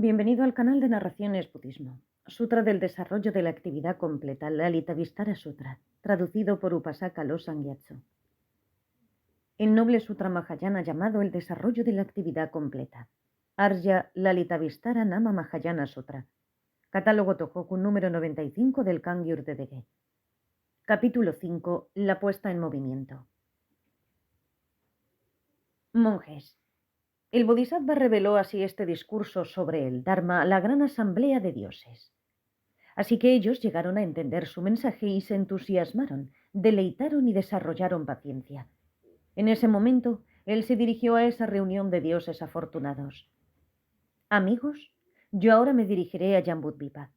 Bienvenido al canal de Narraciones Budismo. Sutra del Desarrollo de la Actividad Completa, Lalitavistara Sutra, traducido por Upasaka Losang Gyatso. El noble Sutra Mahayana llamado el Desarrollo de la Actividad Completa. Arya Lalitavistara Nama Mahayana Sutra. Catálogo Tohoku número 95 del Kangyur de Dege. Capítulo 5. La puesta en movimiento. Monjes. El Bodhisattva reveló así este discurso sobre el Dharma a la gran asamblea de dioses. Así que ellos llegaron a entender su mensaje y se entusiasmaron, deleitaron y desarrollaron paciencia. En ese momento, él se dirigió a esa reunión de dioses afortunados. Amigos, yo ahora me dirigiré a Jambudvipa.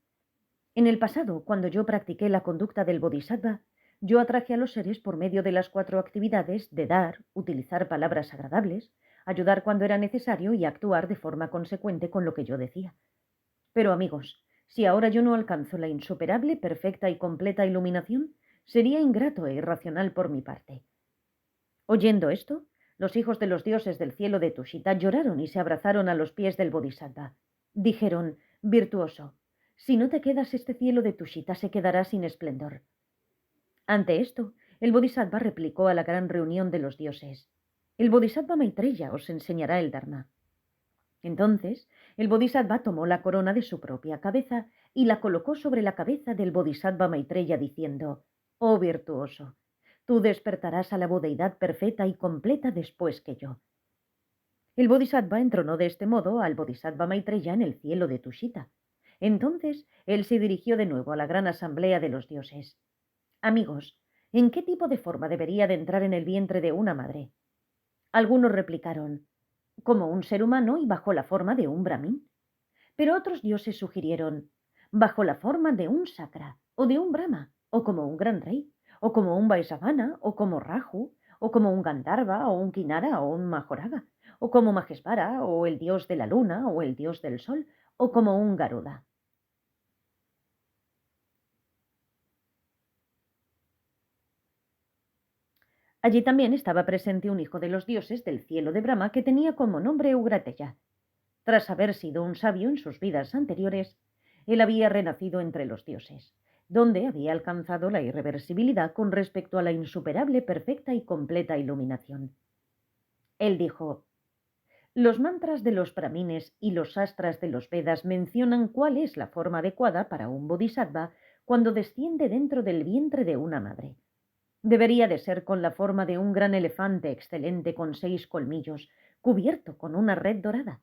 En el pasado, cuando yo practiqué la conducta del Bodhisattva, yo atraje a los seres por medio de las 4 actividades de dar, utilizar palabras agradables, ayudar cuando era necesario y actuar de forma consecuente con lo que yo decía. Pero amigos, si ahora yo no alcanzo la insuperable, perfecta y completa iluminación, sería ingrato e irracional por mi parte. Oyendo esto, los hijos de los dioses del cielo de Tushita lloraron y se abrazaron a los pies del Bodhisattva. Dijeron: virtuoso, si no te quedas, este cielo de Tushita se quedará sin esplendor. Ante esto, el Bodhisattva replicó a la gran reunión de los dioses: el Bodhisattva Maitreya os enseñará el Dharma. Entonces, el Bodhisattva tomó la corona de su propia cabeza y la colocó sobre la cabeza del Bodhisattva Maitreya diciendo: oh virtuoso, tú despertarás a la budeidad perfecta y completa después que yo. El Bodhisattva entronó de este modo al Bodhisattva Maitreya en el cielo de Tushita. Entonces, él se dirigió de nuevo a la gran asamblea de los dioses. Amigos, ¿en qué tipo de forma debería de entrar en el vientre de una madre? Algunos replicaron: como un ser humano y bajo la forma de un brahmin. Pero otros dioses sugirieron: bajo la forma de un sakra, o de un brahma, o como un gran rey, o como un vaisavana, o como Raju, o como un Gandharva, o un Kinara, o un Majoraga, o como Maheshvara, o el dios de la luna, o el dios del sol, o como un Garuda. Allí también estaba presente un hijo de los dioses del cielo de Brahma que tenía como nombre Ugrateya. Tras haber sido un sabio en sus vidas anteriores, él había renacido entre los dioses, donde había alcanzado la irreversibilidad con respecto a la insuperable, perfecta y completa iluminación. Él dijo: los mantras de los brahmines y los sastras de los Vedas mencionan cuál es la forma adecuada para un bodhisattva cuando desciende dentro del vientre de una madre. Debería de ser con la forma de un gran elefante excelente con 6 colmillos, cubierto con una red dorada.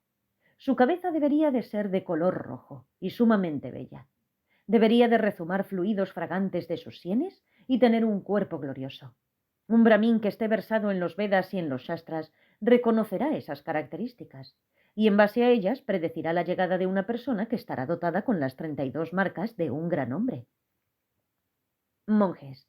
Su cabeza debería de ser de color rojo y sumamente bella. Debería de rezumar fluidos fragantes de sus sienes y tener un cuerpo glorioso. Un brahmin que esté versado en los Vedas y en los Shastras reconocerá esas características y en base a ellas predecirá la llegada de una persona que estará dotada con las 32 marcas de un gran hombre. Monjes.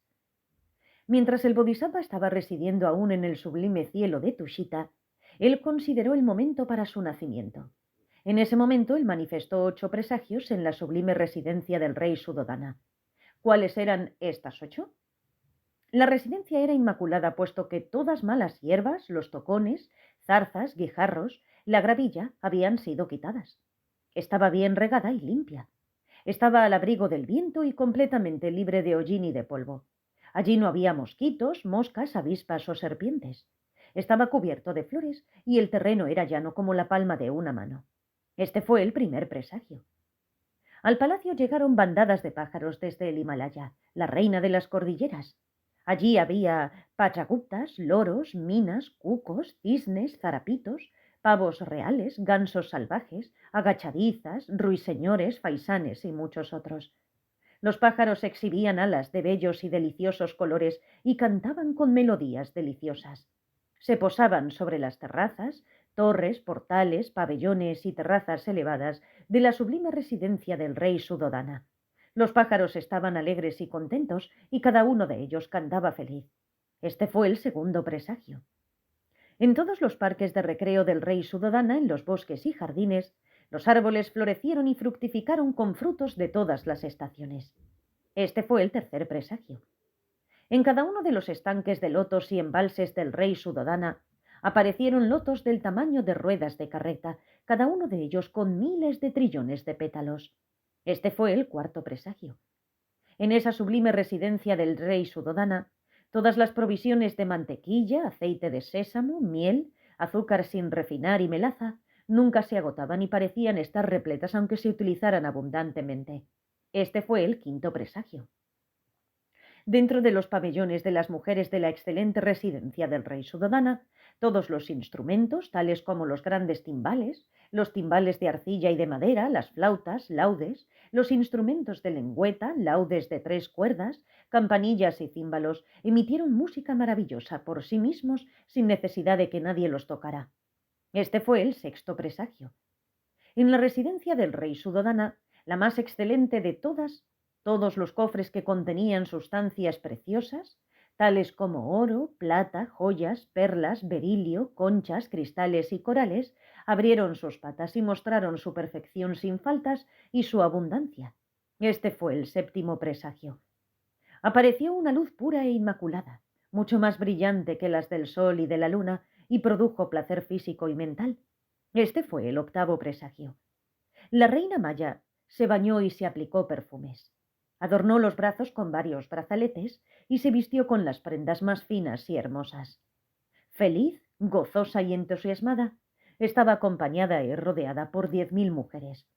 Mientras el Bodhisattva estaba residiendo aún en el sublime cielo de Tushita, él consideró el momento para su nacimiento. En ese momento él manifestó 8 presagios en la sublime residencia del rey Suddhodana. ¿Cuáles eran estas 8? La residencia era inmaculada, puesto que todas malas hierbas, los tocones, zarzas, guijarros, la gravilla habían sido quitadas. Estaba bien regada y limpia. Estaba al abrigo del viento y completamente libre de hollín y de polvo. Allí no había mosquitos, moscas, avispas o serpientes. Estaba cubierto de flores y el terreno era llano como la palma de una mano. Este fue el primer presagio. Al palacio llegaron bandadas de pájaros desde el Himalaya, la reina de las cordilleras. Allí había pachaguptas, loros, minas, cucos, cisnes, zarapitos, pavos reales, gansos salvajes, agachadizas, ruiseñores, faisanes y muchos otros. Los pájaros exhibían alas de bellos y deliciosos colores y cantaban con melodías deliciosas. Se posaban sobre las terrazas, torres, portales, pabellones y terrazas elevadas de la sublime residencia del rey Suddhodana. Los pájaros estaban alegres y contentos y cada uno de ellos cantaba feliz. Este fue el segundo presagio. En todos los parques de recreo del rey Suddhodana, en los bosques y jardines, los árboles florecieron y fructificaron con frutos de todas las estaciones. Este fue el tercer presagio. En cada uno de los estanques de lotos y embalses del rey Suddhodana Aparecieron lotos del tamaño de ruedas de carreta, cada uno de ellos con miles de trillones de pétalos. Este fue el cuarto presagio. En esa sublime residencia del rey Suddhodana, todas las provisiones de mantequilla, aceite de sésamo, miel, azúcar sin refinar y melaza nunca se agotaban y parecían estar repletas aunque se utilizaran abundantemente. Este fue el quinto presagio. Dentro de los pabellones de las mujeres de la excelente residencia del rey Suddhodana, todos los instrumentos, tales como los grandes timbales, los timbales de arcilla y de madera, las flautas, laudes, los instrumentos de lengüeta, laudes de 3 cuerdas, campanillas y címbalos, emitieron música maravillosa por sí mismos sin necesidad de que nadie los tocara. Este fue el sexto presagio. En la residencia del rey Suddhodana, la más excelente de todas, todos los cofres que contenían sustancias preciosas, tales como oro, plata, joyas, perlas, berilio, conchas, cristales y corales, abrieron sus patas y mostraron su perfección sin faltas y su abundancia. Este fue el séptimo presagio. Apareció una luz pura e inmaculada, mucho más brillante que las del sol y de la luna, y produjo placer físico y mental. Este fue el octavo presagio. La reina Maya se bañó y se aplicó perfumes. Adornó los brazos con varios brazaletes y se vistió con las prendas más finas y hermosas. Feliz, gozosa y entusiasmada, estaba acompañada y rodeada por 10.000 mujeres.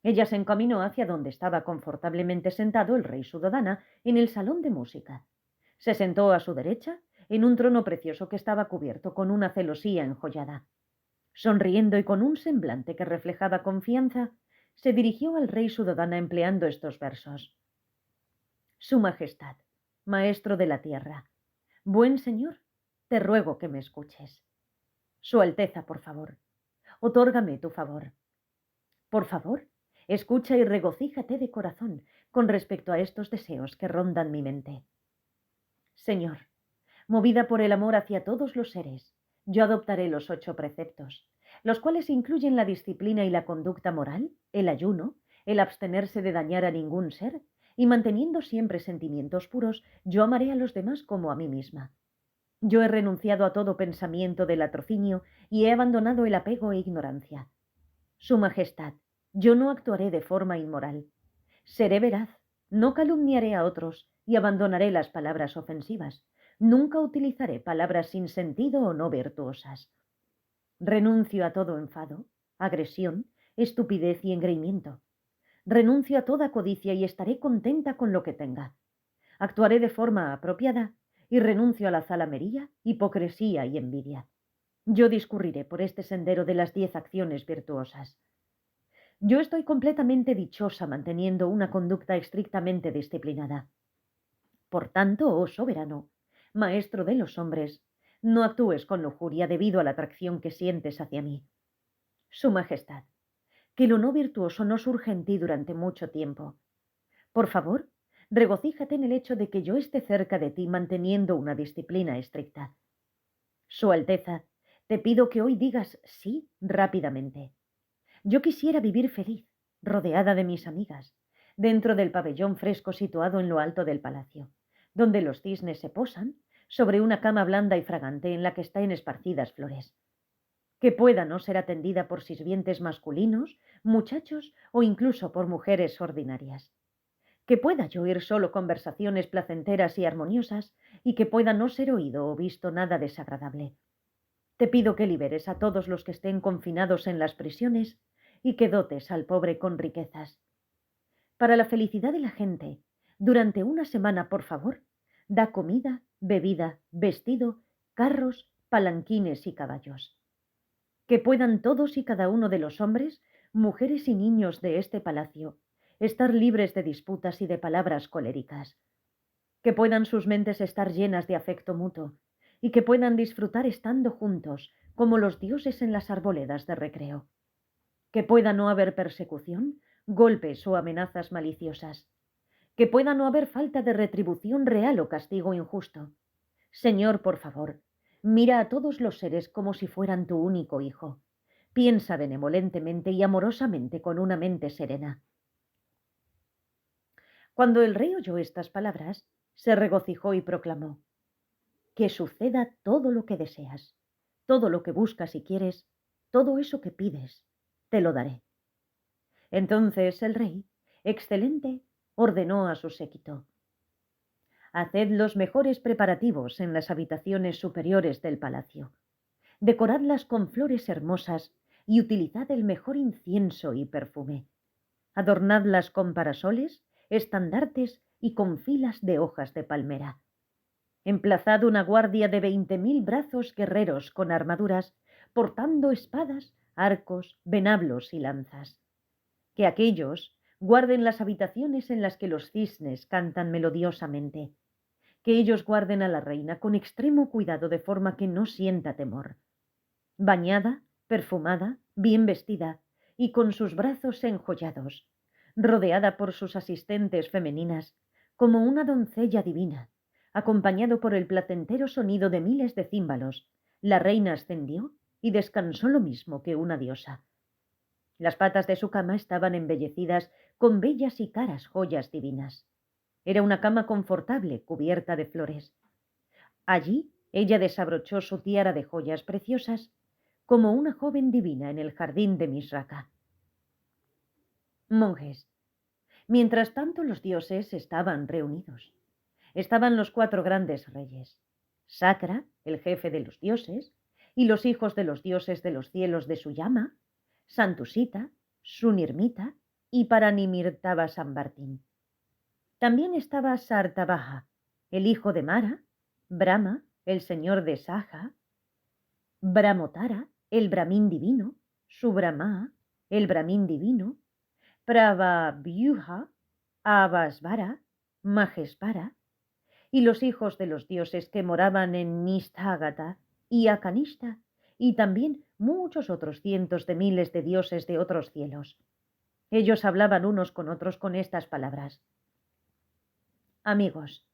Ella se encaminó hacia donde estaba confortablemente sentado el rey Suddhodana en el salón de música. Se sentó a su derecha en un trono precioso que estaba cubierto con una celosía enjollada. Sonriendo y con un semblante que reflejaba confianza, se dirigió al rey Suddhodana empleando estos versos. Su Majestad, Maestro de la Tierra, buen señor, te ruego que me escuches. Su Alteza, por favor, otórgame tu favor. Por favor, escucha y regocíjate de corazón con respecto a estos deseos que rondan mi mente. Señor, movida por el amor hacia todos los seres, yo adoptaré los 8 preceptos, los cuales incluyen la disciplina y la conducta moral, el ayuno, el abstenerse de dañar a ningún ser, y manteniendo siempre sentimientos puros, yo amaré a los demás como a mí misma. Yo he renunciado a todo pensamiento de latrocinio y he abandonado el apego e ignorancia. Su Majestad, yo no actuaré de forma inmoral. Seré veraz, no calumniaré a otros y abandonaré las palabras ofensivas. Nunca utilizaré palabras sin sentido o no virtuosas. Renuncio a todo enfado, agresión, estupidez y engreimiento. Renuncio a toda codicia y estaré contenta con lo que tenga. Actuaré de forma apropiada y renuncio a la zalamería, hipocresía y envidia. Yo discurriré por este sendero de las 10 acciones virtuosas. Yo estoy completamente dichosa manteniendo una conducta estrictamente disciplinada. Por tanto, oh soberano, maestro de los hombres, no actúes con lujuria debido a la atracción que sientes hacia mí. Su Majestad, que lo no virtuoso no surja en ti durante mucho tiempo. Por favor, regocíjate en el hecho de que yo esté cerca de ti manteniendo una disciplina estricta. Su Alteza, te pido que hoy digas sí rápidamente. Yo quisiera vivir feliz, rodeada de mis amigas, dentro del pabellón fresco situado en lo alto del palacio, donde los cisnes se posan sobre una cama blanda y fragante en la que están esparcidas flores. Que pueda no ser atendida por sirvientes masculinos, muchachos o incluso por mujeres ordinarias. Que pueda yo oír solo conversaciones placenteras y armoniosas y que pueda no ser oído o visto nada desagradable. Te pido que liberes a todos los que estén confinados en las prisiones y que dotes al pobre con riquezas. Para la felicidad de la gente, durante una semana, por favor, da comida, bebida, vestido, carros, palanquines y caballos. Que puedan todos y cada uno de los hombres, mujeres y niños de este palacio estar libres de disputas y de palabras coléricas. Que puedan sus mentes estar llenas de afecto mutuo y que puedan disfrutar estando juntos como los dioses en las arboledas de recreo. Que pueda no haber persecución, golpes o amenazas maliciosas. Que pueda no haber falta de retribución real o castigo injusto. Señor, por favor, mira a todos los seres como si fueran tu único hijo. Piensa benevolentemente y amorosamente con una mente serena. Cuando el rey oyó estas palabras, se regocijó y proclamó: que suceda todo lo que deseas. todo lo que buscas y quieres, todo eso que pides, te lo daré. Entonces el rey, excelente, ordenó a su séquito: haced los mejores preparativos en las habitaciones superiores del palacio, decoradlas con flores hermosas y utilizad el mejor incienso y perfume. Adornadlas con parasoles, estandartes y con filas de hojas de palmera. Emplazad una guardia de 20.000 brazos guerreros con armaduras, portando espadas, arcos, venablos y lanzas. Que aquellos guarden las habitaciones en las que los cisnes cantan melodiosamente. Que ellos guarden a la reina con extremo cuidado de forma que no sienta temor. Bañada, perfumada, bien vestida y con sus brazos enjollados, rodeada por sus asistentes femeninas, como una doncella divina, acompañado por el placentero sonido de miles de címbalos, la reina ascendió y descansó lo mismo que una diosa. Las patas de su cama estaban embellecidas con bellas y caras joyas divinas. Era una cama confortable, cubierta de flores. Allí ella desabrochó su tiara de joyas preciosas, como una joven divina en el jardín de Misraka. Monjes. Mientras tanto los dioses estaban reunidos. Estaban los 4 grandes reyes: Sakra, el jefe de los dioses, y los hijos de los dioses de los cielos de Suyama, Santusita, Sunirmita y Paranimirtava Sambartin. También estaba Sartabaja, el hijo de Mara, Brahma, el señor de Saja, Brahmotara, el Brahmín divino, Subrahma, el Brahmín divino, Pravavyuha, Avasvara, Mahesvara, y los hijos de los dioses que moraban en Nisthagata y Akanishta, y también muchos otros cientos de miles de dioses de otros cielos. Ellos hablaban unos con otros con estas palabras: amigos,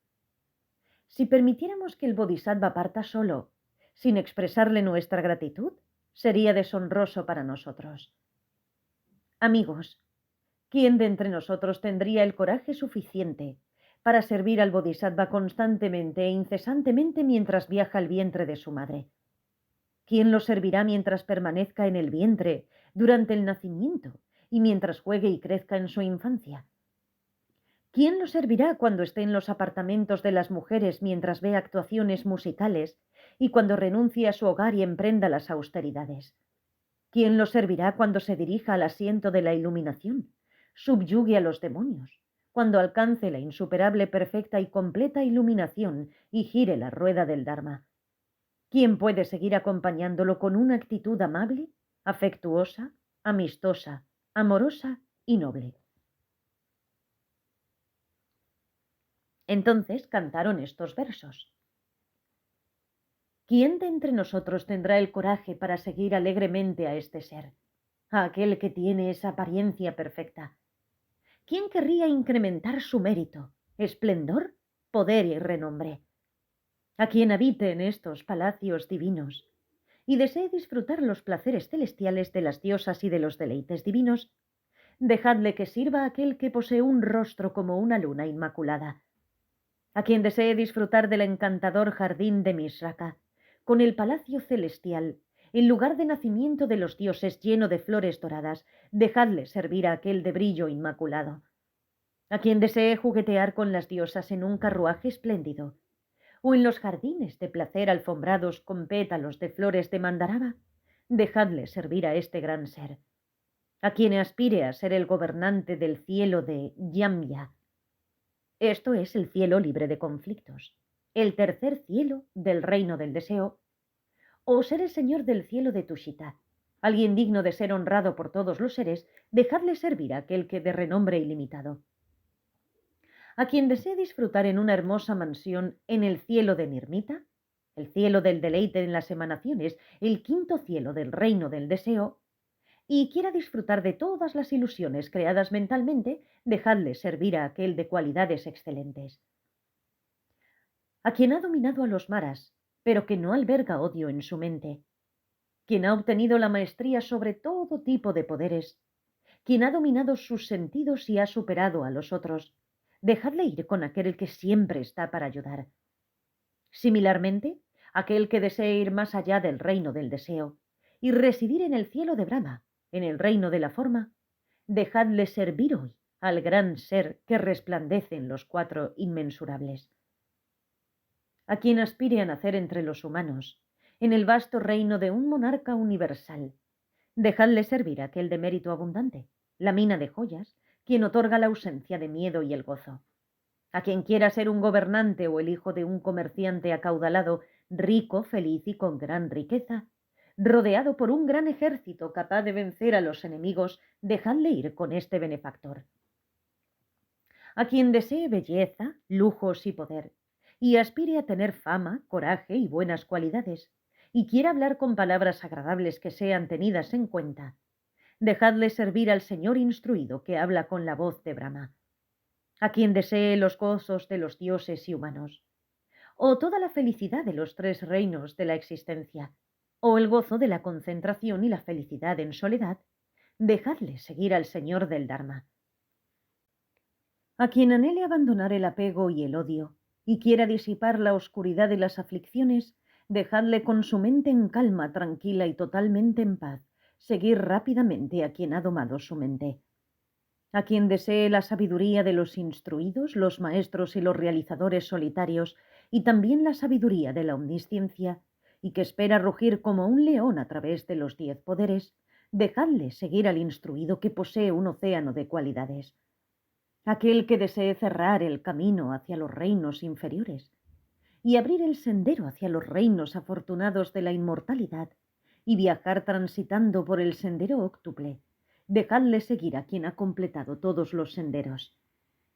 si permitiéramos que el Bodhisattva parta solo, sin expresarle nuestra gratitud, sería deshonroso para nosotros. Amigos, ¿quién de entre nosotros tendría el coraje suficiente para servir al Bodhisattva constantemente e incesantemente mientras viaja al vientre de su madre? ¿Quién lo servirá mientras permanezca en el vientre, durante el nacimiento y mientras juegue y crezca en su infancia? ¿Quién lo servirá cuando esté en los apartamentos de las mujeres mientras ve actuaciones musicales y cuando renuncie a su hogar y emprenda las austeridades? ¿Quién lo servirá cuando se dirija al asiento de la iluminación, subyugue a los demonios, cuando alcance la insuperable, perfecta y completa iluminación y gire la rueda del Dharma? ¿Quién puede seguir acompañándolo con una actitud amable, afectuosa, amistosa, amorosa y noble? Entonces cantaron estos versos: ¿quién de entre nosotros tendrá el coraje para seguir alegremente a este ser, a aquel que tiene esa apariencia perfecta? ¿Quién querría incrementar su mérito, esplendor, poder y renombre? A quien habite en estos palacios divinos y desee disfrutar los placeres celestiales de las diosas y de los deleites divinos, dejadle que sirva a aquel que posee un rostro como una luna inmaculada. A quien desee disfrutar del encantador jardín de Misraka, con el palacio celestial, el lugar de nacimiento de los dioses lleno de flores doradas, dejadle servir a aquel de brillo inmaculado. A quien desee juguetear con las diosas en un carruaje espléndido, o en los jardines de placer alfombrados con pétalos de flores de mandaraba, dejadle servir a este gran ser. A quien aspire a ser el gobernante del cielo de Yamya, esto es el cielo libre de conflictos, el tercer cielo del reino del deseo, o ser el señor del cielo de Tushita, alguien digno de ser honrado por todos los seres, dejadle servir a aquel que de renombre ilimitado. A quien desee disfrutar en una hermosa mansión en el cielo de Nirmita, el cielo del deleite en las emanaciones, el quinto cielo del reino del deseo, y quiera disfrutar de todas las ilusiones creadas mentalmente, dejadle servir a aquel de cualidades excelentes. A quien ha dominado a los maras, pero que no alberga odio en su mente, quien ha obtenido la maestría sobre todo tipo de poderes, quien ha dominado sus sentidos y ha superado a los otros, dejadle ir con aquel que siempre está para ayudar. Similarmente, aquel que desee ir más allá del reino del deseo y residir en el cielo de Brahma, en el reino de la forma, dejadle servir hoy al gran ser que resplandece en los cuatro inmensurables. A quien aspire a nacer entre los humanos, en el vasto reino de un monarca universal, dejadle servir a aquel de mérito abundante, la mina de joyas, quien otorga la ausencia de miedo y el gozo. A quien quiera ser un gobernante o el hijo de un comerciante acaudalado, rico, feliz y con gran riqueza, rodeado por un gran ejército capaz de vencer a los enemigos, dejadle ir con este benefactor. A quien desee belleza, lujos y poder, y aspire a tener fama, coraje y buenas cualidades, y quiera hablar con palabras agradables que sean tenidas en cuenta, dejadle servir al Señor instruido que habla con la voz de Brahma. A quien desee los gozos de los dioses y humanos, o toda la felicidad de los tres reinos de la existencia, o el gozo de la concentración y la felicidad en soledad, dejadle seguir al Señor del Dharma. A quien anhele abandonar el apego y el odio, y quiera disipar la oscuridad de las aflicciones, dejadle con su mente en calma, tranquila y totalmente en paz, seguir rápidamente a quien ha domado su mente. A quien desee la sabiduría de los instruidos, los maestros y los realizadores solitarios, y también la sabiduría de la omnisciencia, y que espera rugir como un león a través de los 10 poderes, dejadle seguir al instruido que posee un océano de cualidades. Aquel que desee cerrar el camino hacia los reinos inferiores y abrir el sendero hacia los reinos afortunados de la inmortalidad y viajar transitando por el sendero óctuple, dejadle seguir a quien ha completado todos los senderos.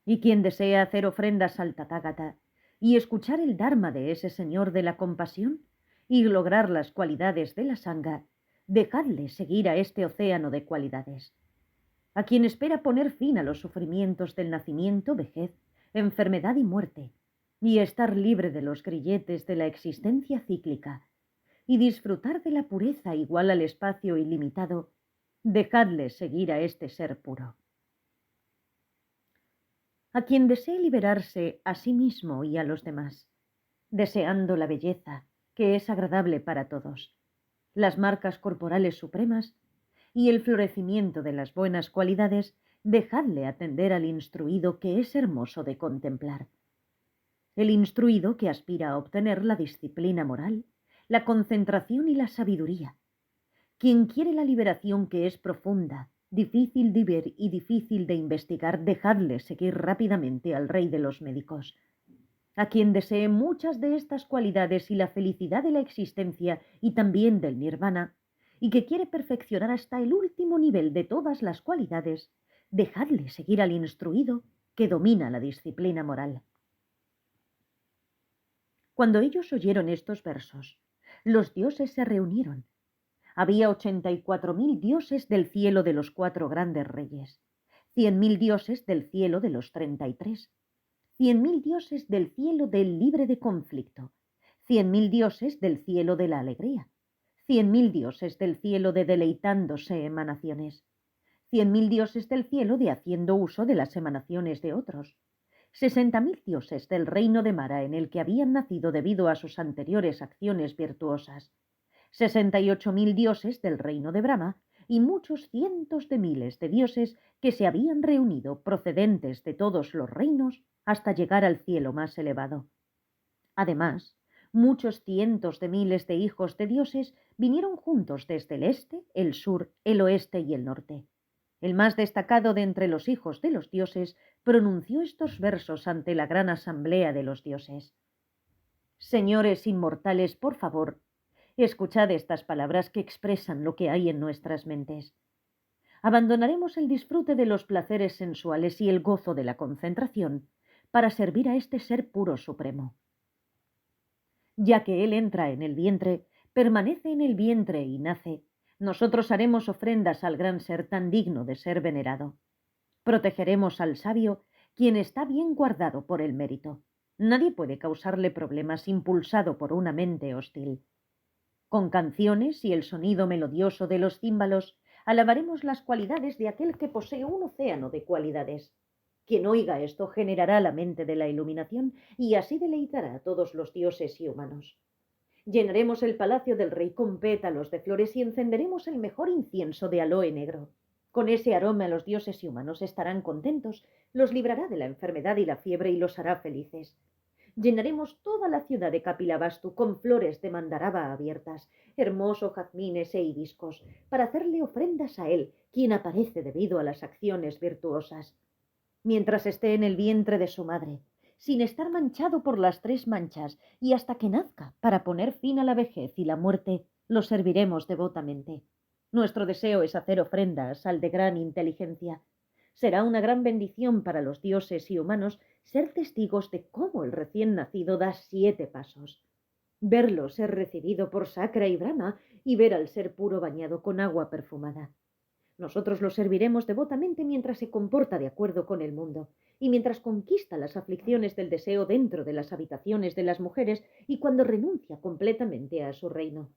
Y quien desea hacer ofrendas al Tathagata y escuchar el Dharma de ese Señor de la compasión y lograr las cualidades de la Sangha, dejadle seguir a este océano de cualidades. A quien espera poner fin a los sufrimientos del nacimiento, vejez, enfermedad y muerte, y estar libre de los grilletes de la existencia cíclica, y disfrutar de la pureza igual al espacio ilimitado, dejadle seguir a este ser puro. A quien desee liberarse a sí mismo y a los demás, deseando la belleza, que es agradable para todos, las marcas corporales supremas y el florecimiento de las buenas cualidades, dejadle atender al instruido que es hermoso de contemplar. El instruido que aspira a obtener la disciplina moral, la concentración y la sabiduría. Quien quiere la liberación que es profunda, difícil de ver y difícil de investigar, dejadle seguir rápidamente al rey de los médicos. A quien desee muchas de estas cualidades y la felicidad de la existencia y también del nirvana, y que quiere perfeccionar hasta el último nivel de todas las cualidades, dejadle seguir al instruido que domina la disciplina moral. Cuando ellos oyeron estos versos, los dioses se reunieron. Había 84.000 dioses del cielo de los 4 grandes reyes, 100.000 dioses del cielo de los 33, 100.000 dioses del cielo del libre de conflicto, 100.000 dioses del cielo de la alegría, 100.000 dioses del cielo de deleitándose emanaciones, 100.000 dioses del cielo de haciendo uso de las emanaciones de otros, 60.000 dioses del reino de Mara en el que habían nacido debido a sus anteriores acciones virtuosas, 68.000 dioses del reino de Brahma y muchos cientos de miles de dioses que se habían reunido procedentes de todos los reinos hasta llegar al cielo más elevado. Además, muchos cientos de miles de hijos de dioses vinieron juntos desde el este, el sur, el oeste y el norte. El más destacado de entre los hijos de los dioses pronunció estos versos ante la gran asamblea de los dioses. Señores inmortales, por favor, escuchad estas palabras que expresan lo que hay en nuestras mentes. Abandonaremos el disfrute de los placeres sensuales y el gozo de la concentración para servir a este ser puro supremo. Ya que Él entra en el vientre, permanece en el vientre y nace, nosotros haremos ofrendas al gran ser tan digno de ser venerado. Protegeremos al sabio, quien está bien guardado por el mérito. Nadie puede causarle problemas impulsado por una mente hostil. Con canciones y el sonido melodioso de los címbalos, alabaremos las cualidades de aquel que posee un océano de cualidades. Quien oiga esto generará la mente de la iluminación y así deleitará a todos los dioses y humanos. Llenaremos el palacio del rey con pétalos de flores y encenderemos el mejor incienso de aloe negro. Con ese aroma los dioses y humanos estarán contentos, los librará de la enfermedad y la fiebre y los hará felices. Llenaremos toda la ciudad de Kapilavastu con flores de mandaraba abiertas, hermosos jazmines e hibiscos, para hacerle ofrendas a él, quien aparece debido a las acciones virtuosas. Mientras esté en el vientre de su madre, sin estar manchado por las 3 manchas, y hasta que nazca, para poner fin a la vejez y la muerte, lo serviremos devotamente. Nuestro deseo es hacer ofrendas al de gran inteligencia. Será una gran bendición para los dioses y humanos ser testigos de cómo el recién nacido da 7 pasos. Verlo ser recibido por Sakra y Brahma y ver al ser puro bañado con agua perfumada. Nosotros lo serviremos devotamente mientras se comporta de acuerdo con el mundo y mientras conquista las aflicciones del deseo dentro de las habitaciones de las mujeres y cuando renuncia completamente a su reino.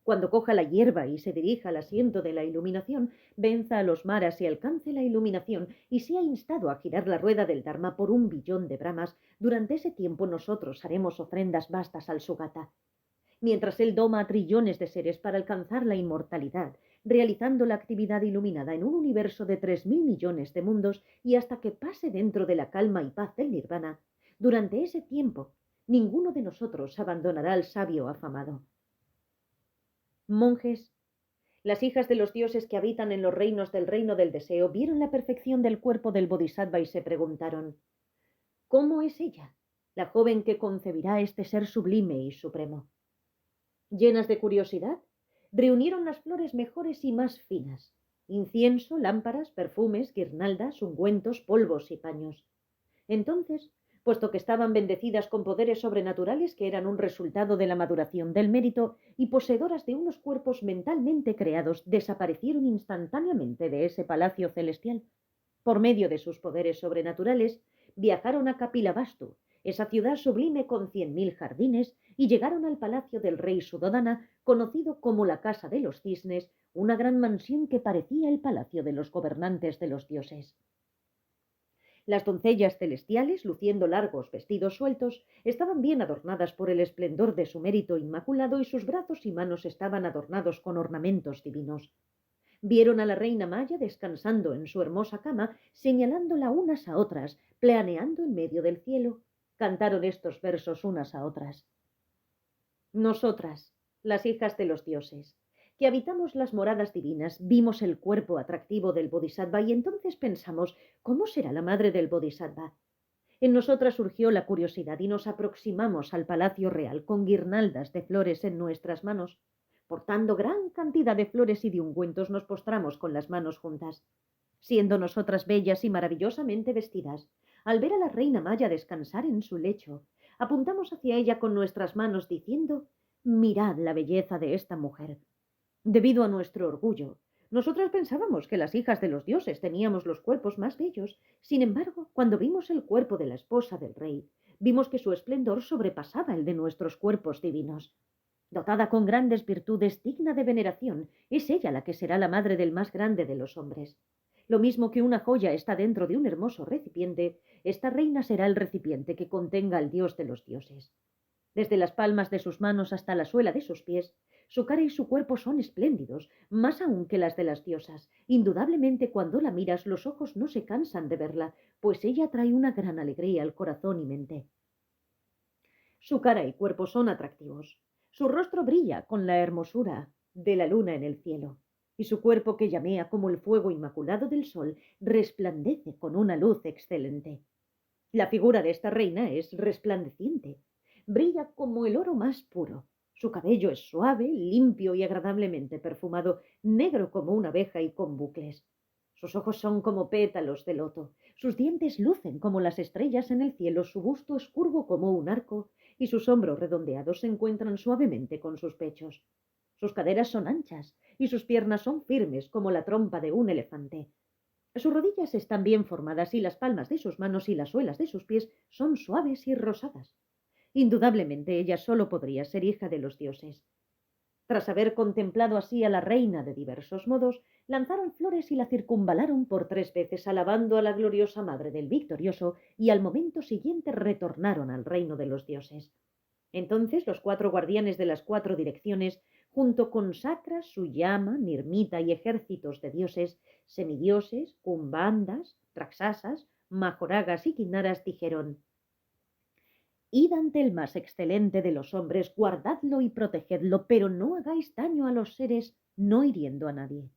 Cuando coja la hierba y se dirija al asiento de la iluminación, venza a los maras y alcance la iluminación y sea instado a girar la rueda del Dharma por 1 billón de Brahmas, durante ese tiempo nosotros haremos ofrendas vastas al Sugata. Mientras él doma a trillones de seres para alcanzar la inmortalidad, realizando la actividad iluminada en un universo de 3.000 millones de mundos y hasta que pase dentro de la calma y paz del nirvana, durante ese tiempo, ninguno de nosotros abandonará al sabio afamado. Monjes, las hijas de los dioses que habitan en los reinos del reino del deseo vieron la perfección del cuerpo del Bodhisattva y se preguntaron: ¿cómo es ella, la joven que concebirá este ser sublime y supremo? Llenas de curiosidad, reunieron las flores mejores y más finas, incienso, lámparas, perfumes, guirnaldas, ungüentos, polvos y paños. Entonces, puesto que estaban bendecidas con poderes sobrenaturales que eran un resultado de la maduración del mérito y poseedoras de unos cuerpos mentalmente creados, desaparecieron instantáneamente de ese palacio celestial. Por medio de sus poderes sobrenaturales, viajaron a Kapilavastu, esa ciudad sublime con 100.000 jardines, y llegaron al palacio del rey Suddhodana, conocido como la Casa de los Cisnes, una gran mansión que parecía el palacio de los gobernantes de los dioses. Las doncellas celestiales, luciendo largos vestidos sueltos, estaban bien adornadas por el esplendor de su mérito inmaculado y sus brazos y manos estaban adornados con ornamentos divinos. Vieron a la reina Maya descansando en su hermosa cama, señalándola unas a otras, planeando en medio del cielo. Cantaron estos versos unas a otras: nosotras, las hijas de los dioses, que habitamos las moradas divinas, vimos el cuerpo atractivo del Bodhisattva y entonces pensamos: ¿cómo será la madre del Bodhisattva? En nosotras surgió la curiosidad y nos aproximamos al palacio real con guirnaldas de flores en nuestras manos. Portando gran cantidad de flores y de ungüentos, nos postramos con las manos juntas. Siendo nosotras bellas y maravillosamente vestidas, al ver a la reina Maya descansar en su lecho, apuntamos hacia ella con nuestras manos diciendo: mirad la belleza de esta mujer. Debido a nuestro orgullo, nosotras pensábamos que las hijas de los dioses teníamos los cuerpos más bellos. Sin embargo, cuando vimos el cuerpo de la esposa del rey, vimos que su esplendor sobrepasaba el de nuestros cuerpos divinos. Dotada con grandes virtudes, digna de veneración, es ella la que será la madre del más grande de los hombres. Lo mismo que una joya está dentro de un hermoso recipiente, esta reina será el recipiente que contenga al dios de los dioses. Desde las palmas de sus manos hasta la suela de sus pies, su cara y su cuerpo son espléndidos, más aún que las de las diosas. Indudablemente, cuando la miras, los ojos no se cansan de verla, pues ella trae una gran alegría al corazón y mente. Su cara y cuerpo son atractivos. Su rostro brilla con la hermosura de la luna en el cielo, y su cuerpo, que llamea como el fuego inmaculado del sol, resplandece con una luz excelente. La figura de esta reina es resplandeciente. Brilla como el oro más puro. Su cabello es suave, limpio y agradablemente perfumado, negro como una abeja y con bucles. Sus ojos son como pétalos de loto, sus dientes lucen como las estrellas en el cielo, su busto es curvo como un arco, y sus hombros redondeados se encuentran suavemente con sus pechos. Sus caderas son anchas, y sus piernas son firmes como la trompa de un elefante. Sus rodillas están bien formadas y las palmas de sus manos y las suelas de sus pies son suaves y rosadas. Indudablemente ella solo podría ser hija de los dioses. Tras haber contemplado así a la reina de diversos modos, lanzaron flores y la circunvalaron por 3 veces, alabando a la gloriosa madre del victorioso, y al momento siguiente retornaron al reino de los dioses. Entonces los 4 guardianes de las 4 direcciones, junto con Sakra, Suyama, Nirmita y ejércitos de dioses, semidioses, Kumbandas, Raksasas, Majoragas y Kinnaras, dijeron: Id ante el más excelente de los hombres, guardadlo y protegedlo, pero no hagáis daño a los seres, no hiriendo a nadie.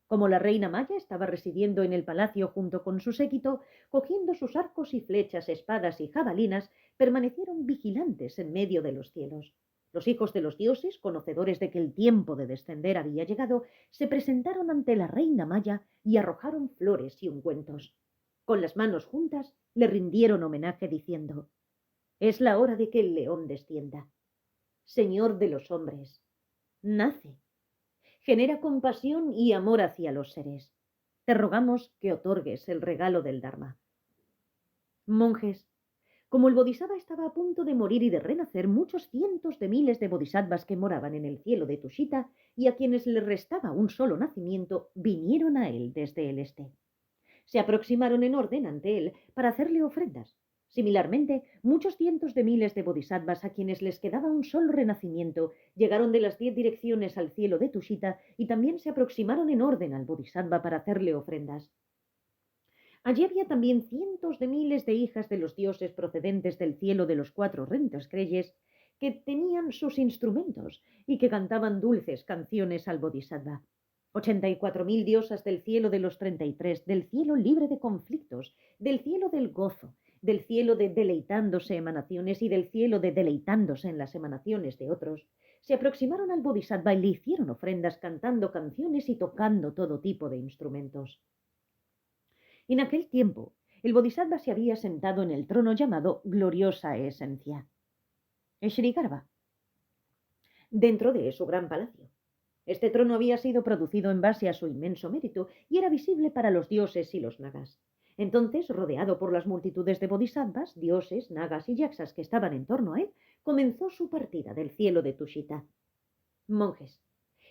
Como la reina Maya estaba residiendo en el palacio junto con su séquito, cogiendo sus arcos y flechas, espadas y jabalinas, permanecieron vigilantes en medio de los cielos. Los hijos de los dioses, conocedores de que el tiempo de descender había llegado, se presentaron ante la reina Maya y arrojaron flores y ungüentos. Con las manos juntas le rindieron homenaje diciendo: Es la hora de que el león descienda. Señor de los hombres, nace. Genera compasión y amor hacia los seres. Te rogamos que otorgues el regalo del Dharma. Monjes, como el Bodhisattva estaba a punto de morir y de renacer, muchos cientos de miles de bodhisattvas que moraban en el cielo de Tushita y a quienes les restaba un solo nacimiento, vinieron a él desde el este. Se aproximaron en orden ante él para hacerle ofrendas. Similarmente, muchos cientos de miles de bodhisattvas a quienes les quedaba un solo renacimiento llegaron de las 10 direcciones al cielo de Tushita y también se aproximaron en orden al bodhisattva para hacerle ofrendas. Allí había también cientos de miles de hijas de los dioses procedentes del cielo de los 4 rentas creyes que tenían sus instrumentos y que cantaban dulces canciones al bodhisattva. 84.000 diosas del cielo de los 33, del cielo libre de conflictos, del cielo del gozo, del cielo de deleitándose emanaciones y del cielo de deleitándose en las emanaciones de otros, se aproximaron al bodhisattva y le hicieron ofrendas cantando canciones y tocando todo tipo de instrumentos. En aquel tiempo, el bodhisattva se había sentado en el trono llamado Gloriosa Esencia, Shrigarbha, dentro de su gran palacio. Este trono había sido producido en base a su inmenso mérito y era visible para los dioses y los nagas. Entonces, rodeado por las multitudes de bodhisattvas, dioses, nagas y yaksas que estaban en torno a él, comenzó su partida del cielo de Tushita. Monjes,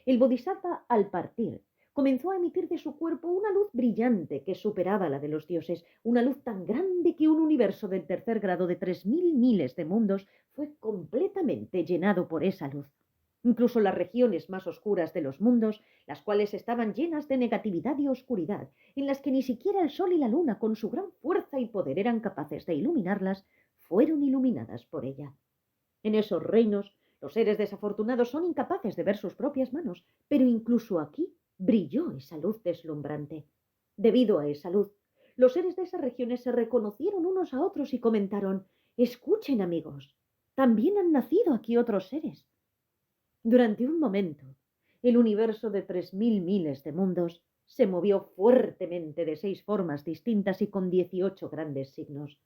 el bodhisattva, al partir, comenzó a emitir de su cuerpo una luz brillante que superaba la de los dioses, una luz tan grande que un universo del tercer grado de 3.000 miles de mundos fue completamente llenado por esa luz. Incluso las regiones más oscuras de los mundos, las cuales estaban llenas de negatividad y oscuridad, en las que ni siquiera el sol y la luna con su gran fuerza y poder eran capaces de iluminarlas, fueron iluminadas por ella. En esos reinos, los seres desafortunados son incapaces de ver sus propias manos, pero incluso aquí brilló esa luz deslumbrante. Debido a esa luz, los seres de esas regiones se reconocieron unos a otros y comentaron: Escuchen, amigos, también han nacido aquí otros seres. Durante un momento, el universo de 3.000 miles de mundos se movió fuertemente de 6 formas distintas y con 18 grandes signos.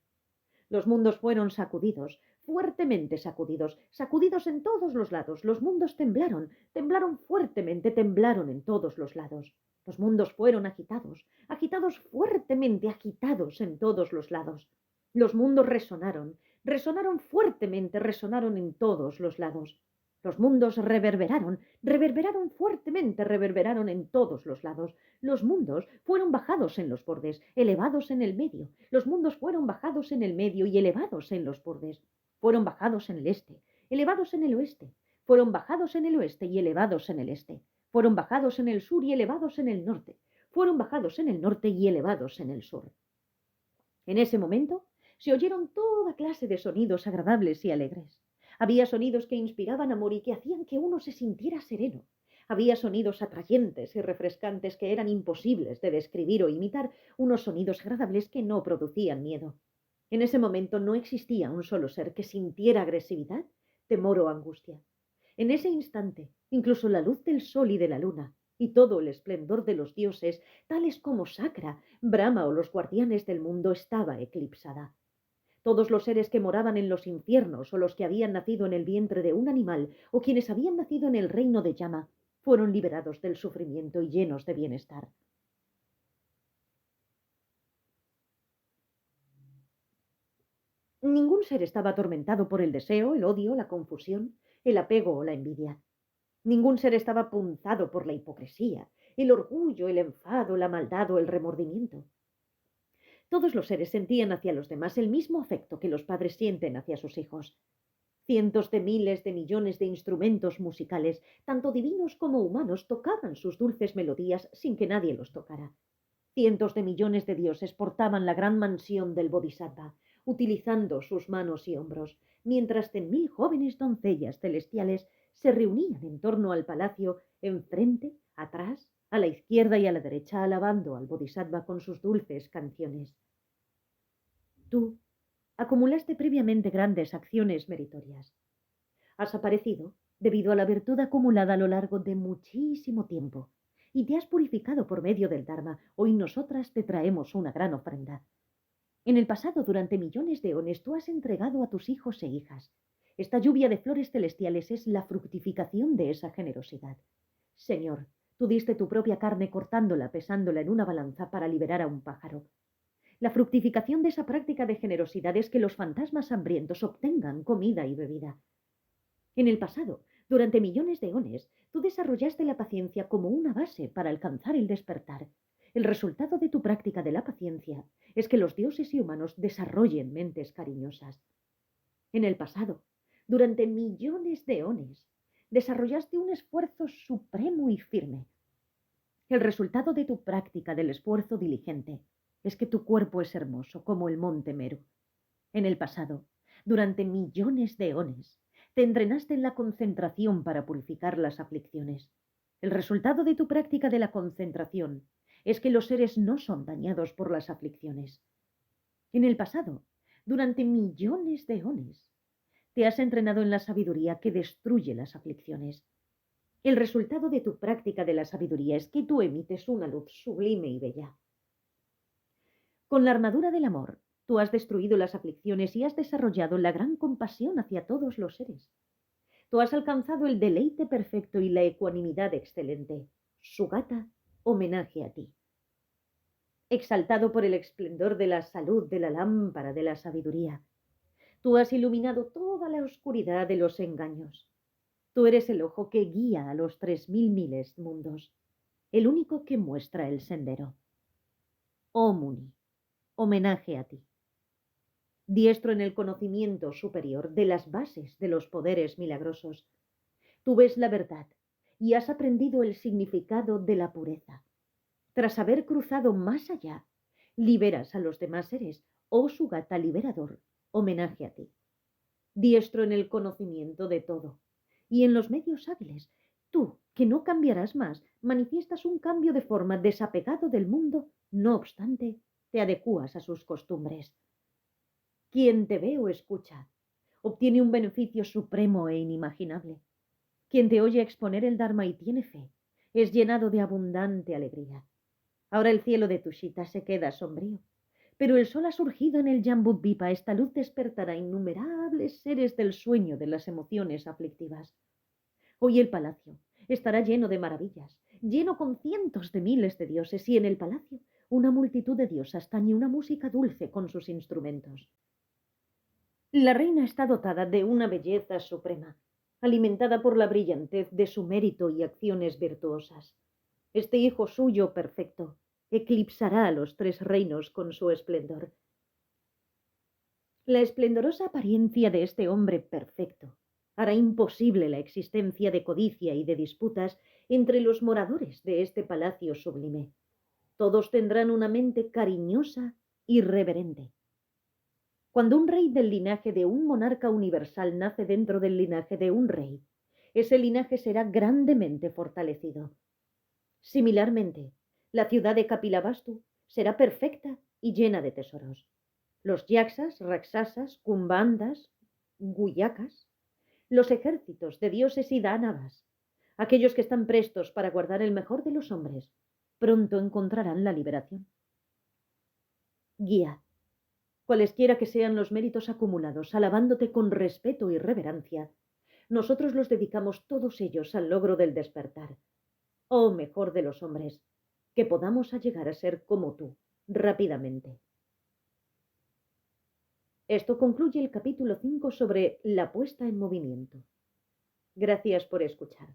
Los mundos fueron sacudidos, fuertemente sacudidos, sacudidos en todos los lados. Los mundos temblaron, temblaron fuertemente, temblaron en todos los lados. Los mundos fueron agitados, agitados fuertemente, agitados en todos los lados. Los mundos resonaron, resonaron fuertemente, resonaron en todos los lados. Los mundos reverberaron, reverberaron fuertemente, reverberaron en todos los lados. Los mundos fueron bajados en los bordes, elevados en el medio. Los mundos fueron bajados en el medio y elevados en los bordes. Fueron bajados en el este, elevados en el oeste. Fueron bajados en el oeste y elevados en el este. Fueron bajados en el sur y elevados en el norte. Fueron bajados en el norte y elevados en el sur. En ese momento se oyeron toda clase de sonidos agradables y alegres. Había sonidos que inspiraban amor y que hacían que uno se sintiera sereno. Había sonidos atrayentes y refrescantes que eran imposibles de describir o imitar, unos sonidos agradables que no producían miedo. En ese momento no existía un solo ser que sintiera agresividad, temor o angustia. En ese instante, incluso la luz del sol y de la luna, y todo el esplendor de los dioses, tales como Sakra, Brahma o los guardianes del mundo, estaba eclipsada. Todos los seres que moraban en los infiernos o los que habían nacido en el vientre de un animal o quienes habían nacido en el reino de Yama fueron liberados del sufrimiento y llenos de bienestar. Ningún ser estaba atormentado por el deseo, el odio, la confusión, el apego o la envidia. Ningún ser estaba punzado por la hipocresía, el orgullo, el enfado, la maldad o el remordimiento. Todos los seres sentían hacia los demás el mismo afecto que los padres sienten hacia sus hijos. Cientos de miles de millones de instrumentos musicales, tanto divinos como humanos, tocaban sus dulces melodías sin que nadie los tocara. Cientos de millones de dioses portaban la gran mansión del Bodhisattva, utilizando sus manos y hombros, mientras 100.000 jóvenes doncellas celestiales se reunían en torno al palacio, enfrente, atrás, a la izquierda y a la derecha, alabando al Bodhisattva con sus dulces canciones. Tú acumulaste previamente grandes acciones meritorias. Has aparecido debido a la virtud acumulada a lo largo de muchísimo tiempo y te has purificado por medio del Dharma. Hoy nosotras te traemos una gran ofrenda. En el pasado, durante millones de eones, tú has entregado a tus hijos e hijas. Esta lluvia de flores celestiales es la fructificación de esa generosidad. Señor, tú diste tu propia carne cortándola, pesándola en una balanza para liberar a un pájaro. La fructificación de esa práctica de generosidad es que los fantasmas hambrientos obtengan comida y bebida. En el pasado, durante millones de eones, tú desarrollaste la paciencia como una base para alcanzar el despertar. El resultado de tu práctica de la paciencia es que los dioses y humanos desarrollen mentes cariñosas. En el pasado, durante millones de eones, desarrollaste un esfuerzo supremo y firme. El resultado de tu práctica del esfuerzo diligente es que tu cuerpo es hermoso como el monte Meru. En el pasado, durante millones de eones, te entrenaste en la concentración para purificar las aflicciones. El resultado de tu práctica de la concentración es que los seres no son dañados por las aflicciones. En el pasado, durante millones de eones, te has entrenado en la sabiduría que destruye las aflicciones. El resultado de tu práctica de la sabiduría es que tú emites una luz sublime y bella. Con la armadura del amor, tú has destruido las aflicciones y has desarrollado la gran compasión hacia todos los seres. Tú has alcanzado el deleite perfecto y la ecuanimidad excelente. Sugata, homenaje a ti. Exaltado por el esplendor de la salud de la lámpara de la sabiduría, tú has iluminado toda la oscuridad de los engaños. Tú eres el ojo que guía a los 3.000 miles mundos, el único que muestra el sendero. Oh Muni, homenaje a ti. Diestro en el conocimiento superior de las bases de los poderes milagrosos, tú ves la verdad y has aprendido el significado de la pureza. Tras haber cruzado más allá, liberas a los demás seres, oh Sugata liberador, homenaje a ti. Diestro en el conocimiento de todo y en los medios hábiles, tú, que no cambiarás más, manifiestas un cambio de forma desapegado del mundo, no obstante, te adecuas a sus costumbres. Quien te ve o escucha obtiene un beneficio supremo e inimaginable. Quien te oye exponer el Dharma y tiene fe es llenado de abundante alegría. Ahora el cielo de Tushita se queda sombrío, pero el sol ha surgido en el Jambudvipa. Esta luz despertará innumerables seres del sueño de las emociones aflictivas. Hoy el palacio estará lleno de maravillas, lleno con cientos de miles de dioses, y en el palacio una multitud de diosas tañe una música dulce con sus instrumentos. La reina está dotada de una belleza suprema, alimentada por la brillantez de su mérito y acciones virtuosas. Este hijo suyo perfecto eclipsará a los 3 reinos con su esplendor. La esplendorosa apariencia de este hombre perfecto hará imposible la existencia de codicia y de disputas entre los moradores de este palacio sublime. Todos tendrán una mente cariñosa y reverente. Cuando un rey del linaje de un monarca universal nace dentro del linaje de un rey, ese linaje será grandemente fortalecido. Similarmente, la ciudad de Kapilavastu será perfecta y llena de tesoros. Los yaksas, raksasas, kumbhandas, guyakas, los ejércitos de dioses y dánavas, aquellos que están prestos para guardar el mejor de los hombres, pronto encontrarán la liberación. Guía, cualesquiera que sean los méritos acumulados, alabándote con respeto y reverencia, nosotros los dedicamos todos ellos al logro del despertar. Oh mejor de los hombres, que podamos llegar a ser como tú, rápidamente. Esto concluye el capítulo 5 sobre la puesta en movimiento. Gracias por escuchar.